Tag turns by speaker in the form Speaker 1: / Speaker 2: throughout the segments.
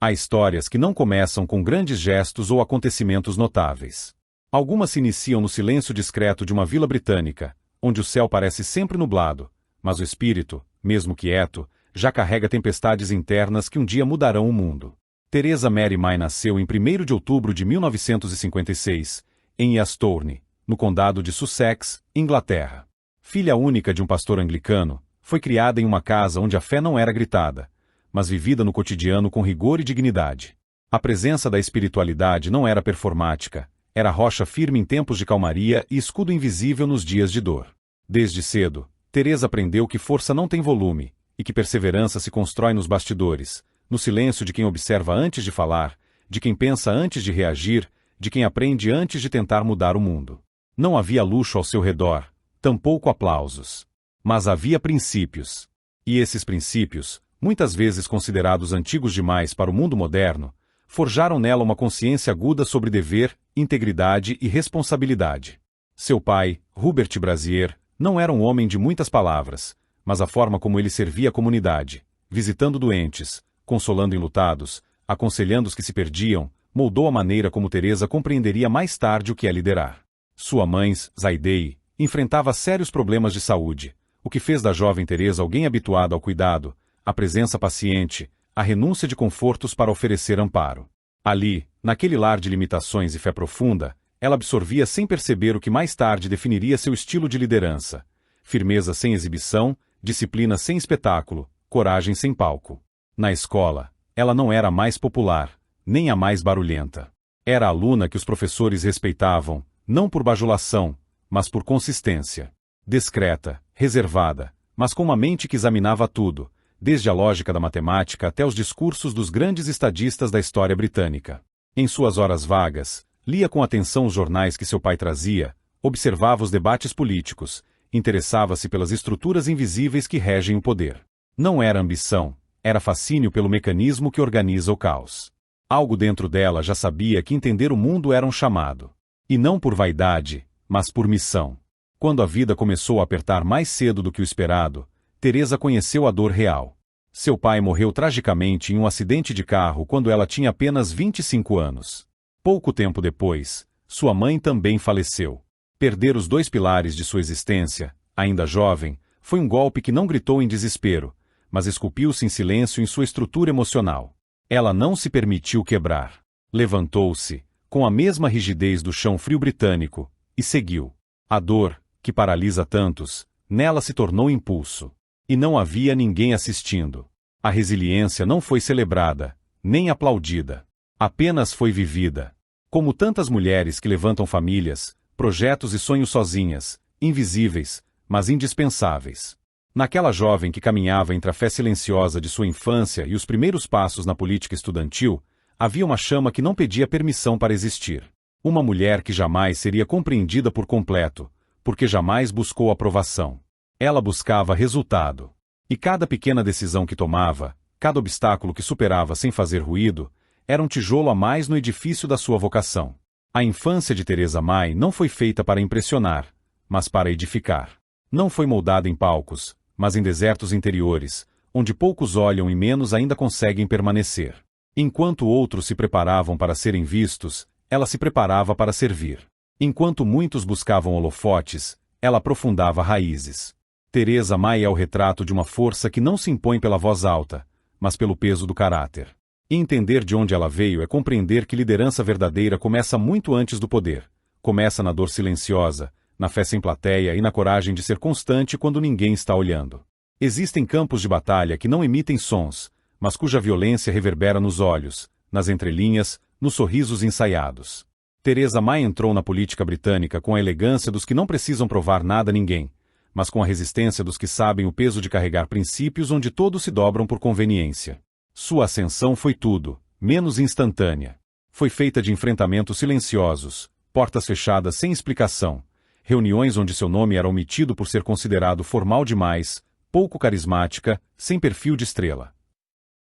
Speaker 1: Há histórias que não começam com grandes gestos ou acontecimentos notáveis. Algumas se iniciam no silêncio discreto de uma vila britânica, onde o céu parece sempre nublado, mas o espírito, mesmo quieto, já carrega tempestades internas que um dia mudarão o mundo. Teresa Mary May nasceu em 1º de outubro de 1956, em Easthorne, no condado de Sussex, Inglaterra. Filha única de um pastor anglicano, foi criada em uma casa onde a fé não era gritada, mas vivida no cotidiano com rigor e dignidade. A presença da espiritualidade não era performática, era rocha firme em tempos de calmaria e escudo invisível nos dias de dor. Desde cedo, Teresa aprendeu que força não tem volume, e que perseverança se constrói nos bastidores, no silêncio de quem observa antes de falar, de quem pensa antes de reagir, de quem aprende antes de tentar mudar o mundo. Não havia luxo ao seu redor, tampouco aplausos. Mas havia princípios. E esses princípios, muitas vezes considerados antigos demais para o mundo moderno, forjaram nela uma consciência aguda sobre dever, integridade e responsabilidade. Seu pai, Hubert Brazier, não era um homem de muitas palavras, mas a forma como ele servia a comunidade, visitando doentes, consolando enlutados, aconselhando os que se perdiam, moldou a maneira como Teresa compreenderia mais tarde o que é liderar. Sua mãe, Zaidei, enfrentava sérios problemas de saúde, o que fez da jovem Teresa alguém habituado ao cuidado, à presença paciente, à renúncia de confortos para oferecer amparo. Ali, naquele lar de limitações e fé profunda, ela absorvia sem perceber o que mais tarde definiria seu estilo de liderança: firmeza sem exibição, disciplina sem espetáculo, coragem sem palco. Na escola, ela não era a mais popular, nem a mais barulhenta. Era a aluna que os professores respeitavam, não por bajulação, mas por consistência. Discreta, reservada, mas com uma mente que examinava tudo, desde a lógica da matemática até os discursos dos grandes estadistas da história britânica. Em suas horas vagas, lia com atenção os jornais que seu pai trazia, observava os debates políticos, interessava-se pelas estruturas invisíveis que regem o poder. Não era ambição, era fascínio pelo mecanismo que organiza o caos. Algo dentro dela já sabia que entender o mundo era um chamado. E não por vaidade, mas por missão. Quando a vida começou a apertar mais cedo do que o esperado, Teresa conheceu a dor real. Seu pai morreu tragicamente em um acidente de carro quando ela tinha apenas 25 anos. Pouco tempo depois, sua mãe também faleceu. Perder os 2 pilares de sua existência, ainda jovem, foi um golpe que não gritou em desespero, mas esculpiu-se em silêncio em sua estrutura emocional. Ela não se permitiu quebrar. Levantou-se, com a mesma rigidez do chão frio britânico, e seguiu. A dor, que paralisa tantos, nela se tornou impulso. E não havia ninguém assistindo. A resiliência não foi celebrada, nem aplaudida. Apenas foi vivida. Como tantas mulheres que levantam famílias, projetos e sonhos sozinhas, invisíveis, mas indispensáveis. Naquela jovem que caminhava entre a fé silenciosa de sua infância e os primeiros passos na política estudantil, havia uma chama que não pedia permissão para existir. Uma mulher que jamais seria compreendida por completo, porque jamais buscou aprovação. Ela buscava resultado. E cada pequena decisão que tomava, cada obstáculo que superava sem fazer ruído, era um tijolo a mais no edifício da sua vocação. A infância de Teresa May não foi feita para impressionar, mas para edificar. Não foi moldada em palcos, mas em desertos interiores, onde poucos olham e menos ainda conseguem permanecer. Enquanto outros se preparavam para serem vistos, ela se preparava para servir. Enquanto muitos buscavam holofotes, ela aprofundava raízes. Teresa May é o retrato de uma força que não se impõe pela voz alta, mas pelo peso do caráter. E entender de onde ela veio é compreender que liderança verdadeira começa muito antes do poder. Começa na dor silenciosa, na fé sem plateia e na coragem de ser constante quando ninguém está olhando. Existem campos de batalha que não emitem sons, mas cuja violência reverbera nos olhos, nas entrelinhas, nos sorrisos ensaiados. Teresa May entrou na política britânica com a elegância dos que não precisam provar nada a ninguém, mas com a resistência dos que sabem o peso de carregar princípios onde todos se dobram por conveniência. Sua ascensão foi tudo, menos instantânea. Foi feita de enfrentamentos silenciosos, portas fechadas sem explicação, reuniões onde seu nome era omitido por ser considerado formal demais, pouco carismática, sem perfil de estrela.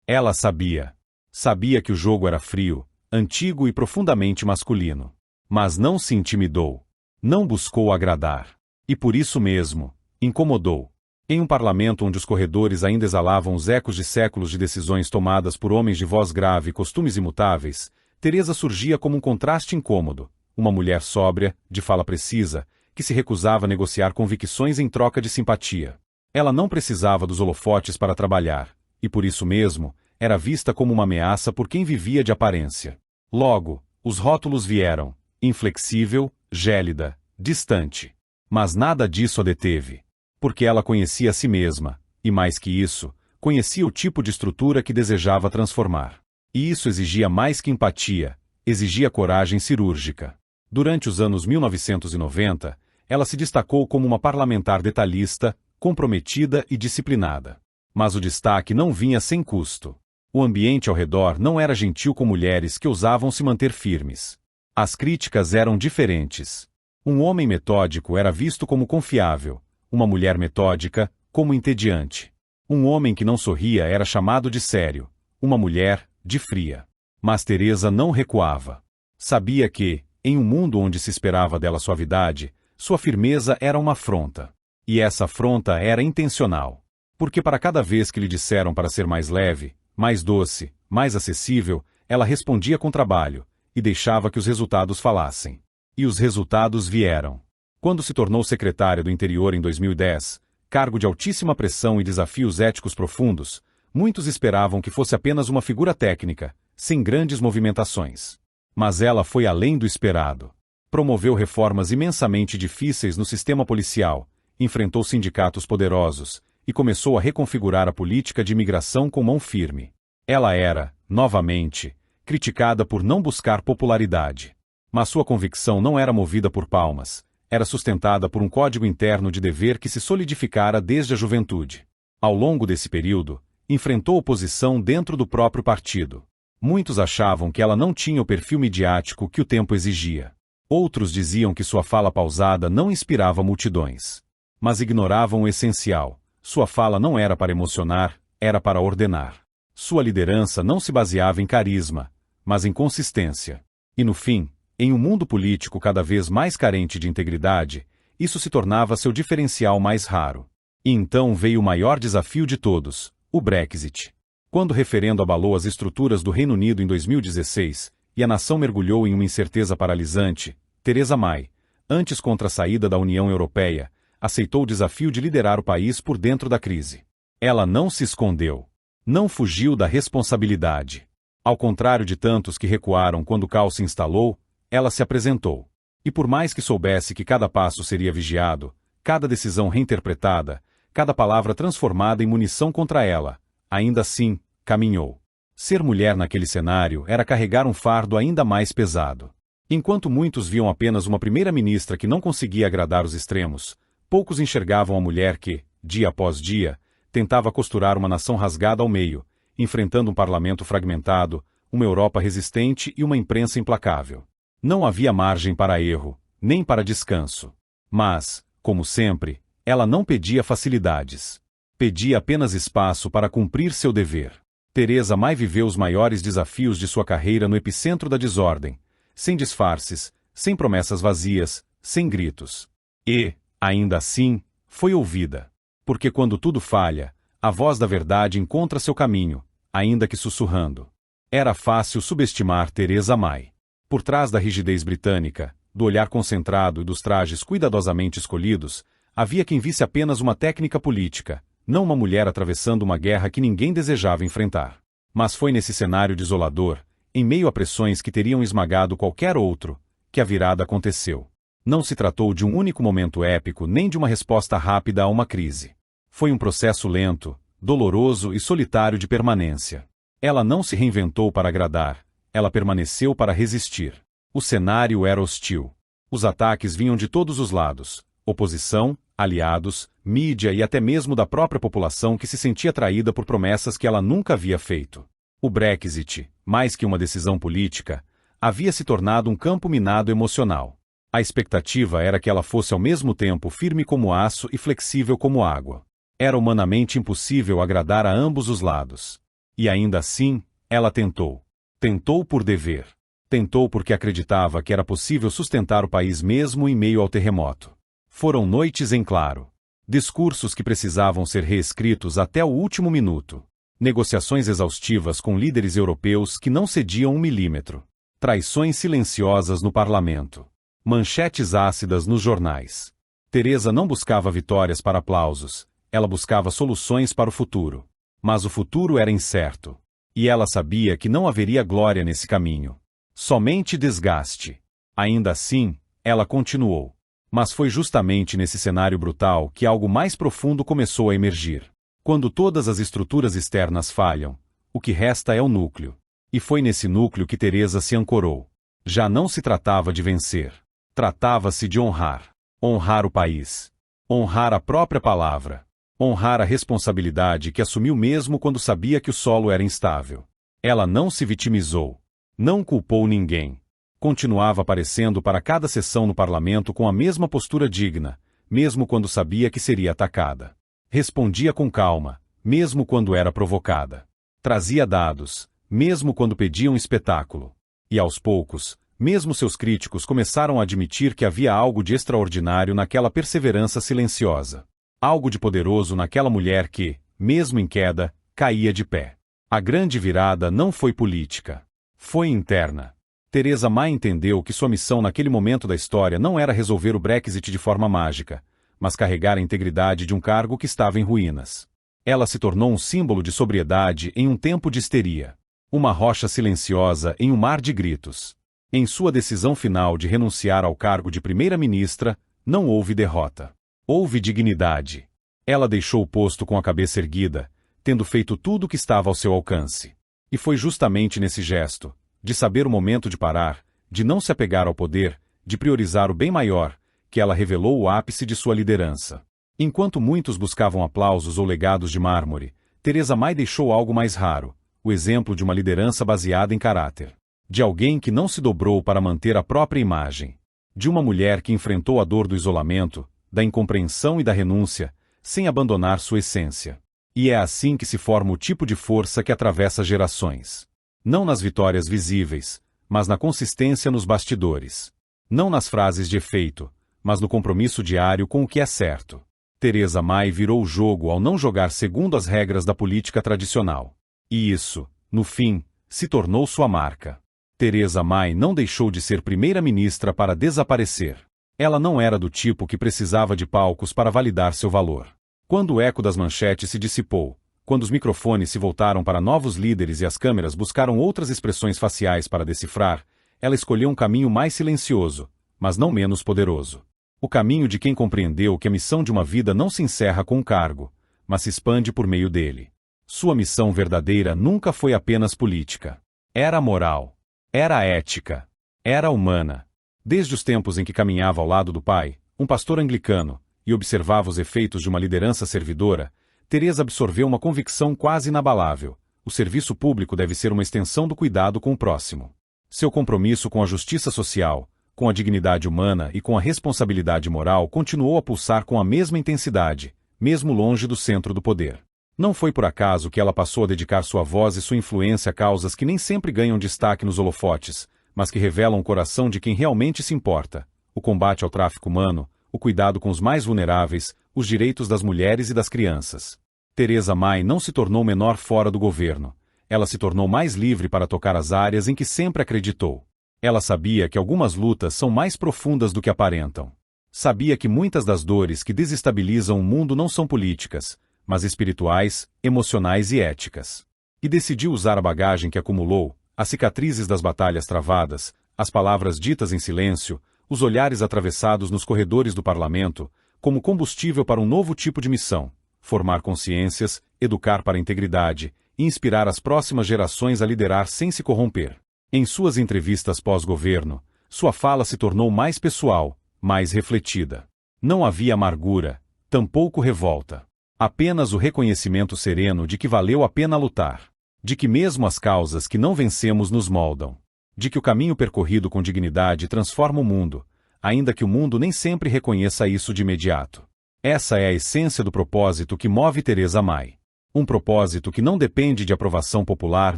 Speaker 1: Ela sabia. Sabia que o jogo era frio, antigo e profundamente masculino. Mas não se intimidou. Não buscou agradar. E por isso mesmo, incomodou. Em um parlamento onde os corredores ainda exalavam os ecos de séculos de decisões tomadas por homens de voz grave e costumes imutáveis, Teresa surgia como um contraste incômodo, uma mulher sóbria, de fala precisa, que se recusava a negociar convicções em troca de simpatia. Ela não precisava dos holofotes para trabalhar, e por isso mesmo, era vista como uma ameaça por quem vivia de aparência. Logo, os rótulos vieram: inflexível, gélida, distante. Mas nada disso a deteve. Porque ela conhecia a si mesma, e mais que isso, conhecia o tipo de estrutura que desejava transformar. E isso exigia mais que empatia, exigia coragem cirúrgica. Durante os anos 1990, ela se destacou como uma parlamentar detalhista, comprometida e disciplinada. Mas o destaque não vinha sem custo. O ambiente ao redor não era gentil com mulheres que ousavam se manter firmes. As críticas eram diferentes. Um homem metódico era visto como confiável, uma mulher metódica, como entediante. Um homem que não sorria era chamado de sério, uma mulher, de fria. Mas Teresa não recuava. Sabia que, em um mundo onde se esperava dela suavidade, sua firmeza era uma afronta. E essa afronta era intencional. Porque para cada vez que lhe disseram para ser mais leve, mais doce, mais acessível, ela respondia com trabalho, e deixava que os resultados falassem. E os resultados vieram. Quando se tornou secretária do Interior em 2010, cargo de altíssima pressão e desafios éticos profundos, muitos esperavam que fosse apenas uma figura técnica, sem grandes movimentações. Mas ela foi além do esperado. Promoveu reformas imensamente difíceis no sistema policial, enfrentou sindicatos poderosos, e começou a reconfigurar a política de imigração com mão firme. Ela era, novamente, criticada por não buscar popularidade. Mas sua convicção não era movida por palmas, era sustentada por um código interno de dever que se solidificara desde a juventude. Ao longo desse período, enfrentou oposição dentro do próprio partido. Muitos achavam que ela não tinha o perfil midiático que o tempo exigia. Outros diziam que sua fala pausada não inspirava multidões. Mas ignoravam o essencial. Sua fala não era para emocionar, era para ordenar. Sua liderança não se baseava em carisma, mas em consistência. E no fim, em um mundo político cada vez mais carente de integridade, isso se tornava seu diferencial mais raro. E então veio o maior desafio de todos, o Brexit. Quando o referendo abalou as estruturas do Reino Unido em 2016, e a nação mergulhou em uma incerteza paralisante, Theresa May, antes contra a saída da União Europeia, aceitou o desafio de liderar o país por dentro da crise. Ela não se escondeu. Não fugiu da responsabilidade. Ao contrário de tantos que recuaram quando o caos se instalou, ela se apresentou. E por mais que soubesse que cada passo seria vigiado, cada decisão reinterpretada, cada palavra transformada em munição contra ela, ainda assim, caminhou. Ser mulher naquele cenário era carregar um fardo ainda mais pesado. Enquanto muitos viam apenas uma primeira-ministra que não conseguia agradar os extremos, poucos enxergavam a mulher que, dia após dia, tentava costurar uma nação rasgada ao meio, enfrentando um parlamento fragmentado, uma Europa resistente e uma imprensa implacável. Não havia margem para erro, nem para descanso. Mas, como sempre, ela não pedia facilidades. Pedia apenas espaço para cumprir seu dever. Theresa May viveu os maiores desafios de sua carreira no epicentro da desordem, sem disfarces, sem promessas vazias, sem gritos. E, ainda assim, foi ouvida. Porque quando tudo falha, a voz da verdade encontra seu caminho, ainda que sussurrando. Era fácil subestimar Theresa May. Por trás da rigidez britânica, do olhar concentrado e dos trajes cuidadosamente escolhidos, havia quem visse apenas uma técnica política, não uma mulher atravessando uma guerra que ninguém desejava enfrentar. Mas foi nesse cenário desolador, em meio a pressões que teriam esmagado qualquer outro, que a virada aconteceu. Não se tratou de um único momento épico nem de uma resposta rápida a uma crise. Foi um processo lento, doloroso e solitário de permanência. Ela não se reinventou para agradar, ela permaneceu para resistir. O cenário era hostil. Os ataques vinham de todos os lados: oposição, aliados, mídia e até mesmo da própria população que se sentia atraída por promessas que ela nunca havia feito. O Brexit, mais que uma decisão política, havia se tornado um campo minado emocional. A expectativa era que ela fosse ao mesmo tempo firme como aço e flexível como água. Era humanamente impossível agradar a ambos os lados. E ainda assim, ela tentou. Tentou por dever. Tentou porque acreditava que era possível sustentar o país mesmo em meio ao terremoto. Foram noites em claro. Discursos que precisavam ser reescritos até o último minuto. Negociações exaustivas com líderes europeus que não cediam um milímetro. Traições silenciosas no parlamento. Manchetes ácidas nos jornais. Teresa não buscava vitórias para aplausos, ela buscava soluções para o futuro. Mas o futuro era incerto. E ela sabia que não haveria glória nesse caminho. Somente desgaste. Ainda assim, ela continuou. Mas foi justamente nesse cenário brutal que algo mais profundo começou a emergir. Quando todas as estruturas externas falham, o que resta é o núcleo. E foi nesse núcleo que Teresa se ancorou. Já não se tratava de vencer. Tratava-se de honrar. Honrar o país. Honrar a própria palavra. Honrar a responsabilidade que assumiu mesmo quando sabia que o solo era instável. Ela não se vitimizou. Não culpou ninguém. Continuava aparecendo para cada sessão no parlamento com a mesma postura digna, mesmo quando sabia que seria atacada. Respondia com calma, mesmo quando era provocada. Trazia dados, mesmo quando pediam espetáculo. E aos poucos, mesmo seus críticos começaram a admitir que havia algo de extraordinário naquela perseverança silenciosa. Algo de poderoso naquela mulher que, mesmo em queda, caía de pé. A grande virada não foi política. Foi interna. Teresa May entendeu que sua missão naquele momento da história não era resolver o Brexit de forma mágica, mas carregar a integridade de um cargo que estava em ruínas. Ela se tornou um símbolo de sobriedade em um tempo de histeria. Uma rocha silenciosa em um mar de gritos. Em sua decisão final de renunciar ao cargo de primeira-ministra, não houve derrota. Houve dignidade. Ela deixou o posto com a cabeça erguida, tendo feito tudo o que estava ao seu alcance. E foi justamente nesse gesto, de saber o momento de parar, de não se apegar ao poder, de priorizar o bem maior, que ela revelou o ápice de sua liderança. Enquanto muitos buscavam aplausos ou legados de mármore, Teresa May deixou algo mais raro, o exemplo de uma liderança baseada em caráter. De alguém que não se dobrou para manter a própria imagem. De uma mulher que enfrentou a dor do isolamento, da incompreensão e da renúncia, sem abandonar sua essência. E é assim que se forma o tipo de força que atravessa gerações. Não nas vitórias visíveis, mas na consistência nos bastidores. Não nas frases de efeito, mas no compromisso diário com o que é certo. Teresa May virou o jogo ao não jogar segundo as regras da política tradicional. E isso, no fim, se tornou sua marca. Teresa May não deixou de ser primeira-ministra para desaparecer. Ela não era do tipo que precisava de palcos para validar seu valor. Quando o eco das manchetes se dissipou, quando os microfones se voltaram para novos líderes e as câmeras buscaram outras expressões faciais para decifrar, ela escolheu um caminho mais silencioso, mas não menos poderoso. O caminho de quem compreendeu que a missão de uma vida não se encerra com um cargo, mas se expande por meio dele. Sua missão verdadeira nunca foi apenas política. Era moral. Era ética. Era humana. Desde os tempos em que caminhava ao lado do pai, um pastor anglicano, e observava os efeitos de uma liderança servidora, Teresa absorveu uma convicção quase inabalável: o serviço público deve ser uma extensão do cuidado com o próximo. Seu compromisso com a justiça social, com a dignidade humana e com a responsabilidade moral continuou a pulsar com a mesma intensidade, mesmo longe do centro do poder. Não foi por acaso que ela passou a dedicar sua voz e sua influência a causas que nem sempre ganham destaque nos holofotes, mas que revelam o coração de quem realmente se importa: o combate ao tráfico humano, o cuidado com os mais vulneráveis, os direitos das mulheres e das crianças. Teresa May não se tornou menor fora do governo. Ela se tornou mais livre para tocar as áreas em que sempre acreditou. Ela sabia que algumas lutas são mais profundas do que aparentam. Sabia que muitas das dores que desestabilizam o mundo não são políticas, mas espirituais, emocionais e éticas. E decidiu usar a bagagem que acumulou, as cicatrizes das batalhas travadas, as palavras ditas em silêncio, os olhares atravessados nos corredores do parlamento, como combustível para um novo tipo de missão: formar consciências, educar para a integridade e inspirar as próximas gerações a liderar sem se corromper. Em suas entrevistas pós-governo, sua fala se tornou mais pessoal, mais refletida. Não havia amargura, tampouco revolta. Apenas o reconhecimento sereno de que valeu a pena lutar. De que mesmo as causas que não vencemos nos moldam. De que o caminho percorrido com dignidade transforma o mundo, ainda que o mundo nem sempre reconheça isso de imediato. Essa é a essência do propósito que move Teresa May. Um propósito que não depende de aprovação popular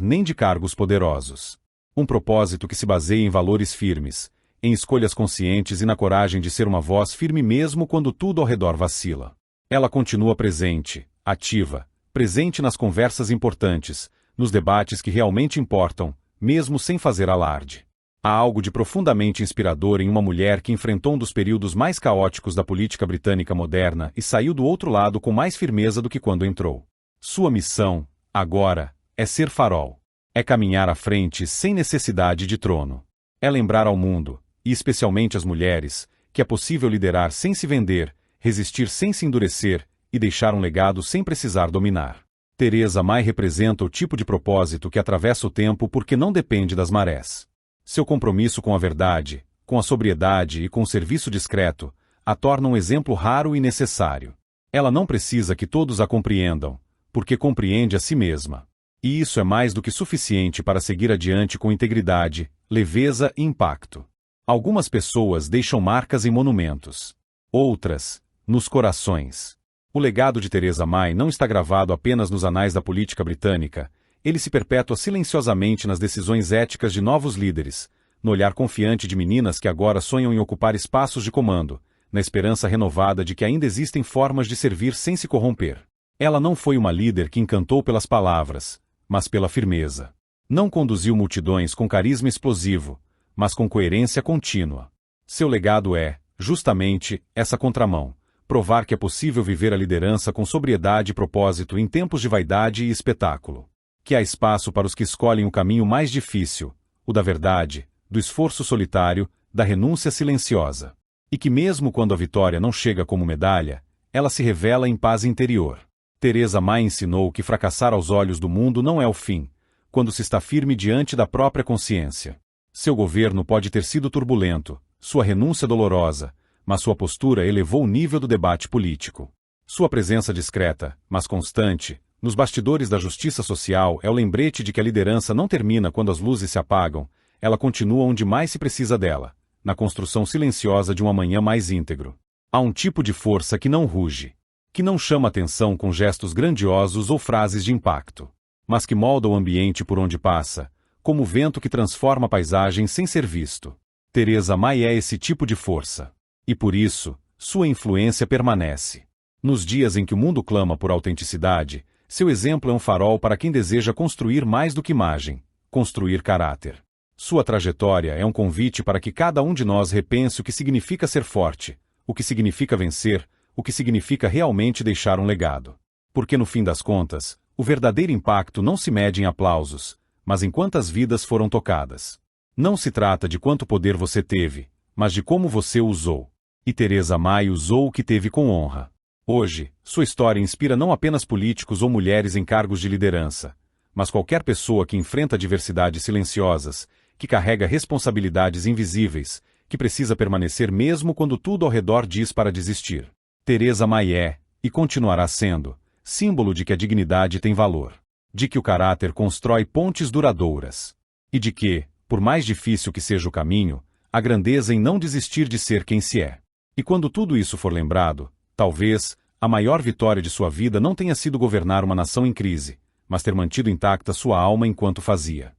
Speaker 1: nem de cargos poderosos. Um propósito que se baseia em valores firmes, em escolhas conscientes e na coragem de ser uma voz firme mesmo quando tudo ao redor vacila. Ela continua presente, ativa, presente nas conversas importantes, nos debates que realmente importam, mesmo sem fazer alarde. Há algo de profundamente inspirador em uma mulher que enfrentou um dos períodos mais caóticos da política britânica moderna e saiu do outro lado com mais firmeza do que quando entrou. Sua missão, agora, é ser farol. É caminhar à frente sem necessidade de trono. É lembrar ao mundo, e especialmente às mulheres, que é possível liderar sem se vender, resistir sem se endurecer e deixar um legado sem precisar dominar. Theresa May representa o tipo de propósito que atravessa o tempo porque não depende das marés. Seu compromisso com a verdade, com a sobriedade e com o serviço discreto, a torna um exemplo raro e necessário. Ela não precisa que todos a compreendam, porque compreende a si mesma. E isso é mais do que suficiente para seguir adiante com integridade, leveza e impacto. Algumas pessoas deixam marcas em monumentos. Outras, nos corações. O legado de Theresa May não está gravado apenas nos anais da política britânica, ele se perpetua silenciosamente nas decisões éticas de novos líderes, no olhar confiante de meninas que agora sonham em ocupar espaços de comando, na esperança renovada de que ainda existem formas de servir sem se corromper. Ela não foi uma líder que encantou pelas palavras, mas pela firmeza. Não conduziu multidões com carisma explosivo, mas com coerência contínua. Seu legado é, justamente, essa contramão, provar que é possível viver a liderança com sobriedade e propósito em tempos de vaidade e espetáculo. Que há espaço para os que escolhem o caminho mais difícil, o da verdade, do esforço solitário, da renúncia silenciosa. E que mesmo quando a vitória não chega como medalha, ela se revela em paz interior. Theresa May ensinou que fracassar aos olhos do mundo não é o fim, quando se está firme diante da própria consciência. Seu governo pode ter sido turbulento, sua renúncia dolorosa, mas sua postura elevou o nível do debate político. Sua presença discreta, mas constante, nos bastidores da justiça social é o lembrete de que a liderança não termina quando as luzes se apagam, ela continua onde mais se precisa dela, na construção silenciosa de um amanhã mais íntegro. Há um tipo de força que não ruge, que não chama atenção com gestos grandiosos ou frases de impacto, mas que molda o ambiente por onde passa, como o vento que transforma a paisagem sem ser visto. Theresa May é esse tipo de força. E por isso, sua influência permanece. Nos dias em que o mundo clama por autenticidade, seu exemplo é um farol para quem deseja construir mais do que imagem, construir caráter. Sua trajetória é um convite para que cada um de nós repense o que significa ser forte, o que significa vencer, o que significa realmente deixar um legado. Porque no fim das contas, o verdadeiro impacto não se mede em aplausos, mas em quantas vidas foram tocadas. Não se trata de quanto poder você teve, mas de como você o usou. E Theresa May usou o que teve com honra. Hoje, sua história inspira não apenas políticos ou mulheres em cargos de liderança, mas qualquer pessoa que enfrenta adversidades silenciosas, que carrega responsabilidades invisíveis, que precisa permanecer mesmo quando tudo ao redor diz para desistir. Theresa May é, e continuará sendo, símbolo de que a dignidade tem valor, de que o caráter constrói pontes duradouras, e de que, por mais difícil que seja o caminho, a grandeza em não desistir de ser quem se é. E quando tudo isso for lembrado, talvez, a maior vitória de sua vida não tenha sido governar uma nação em crise, mas ter mantido intacta sua alma enquanto fazia.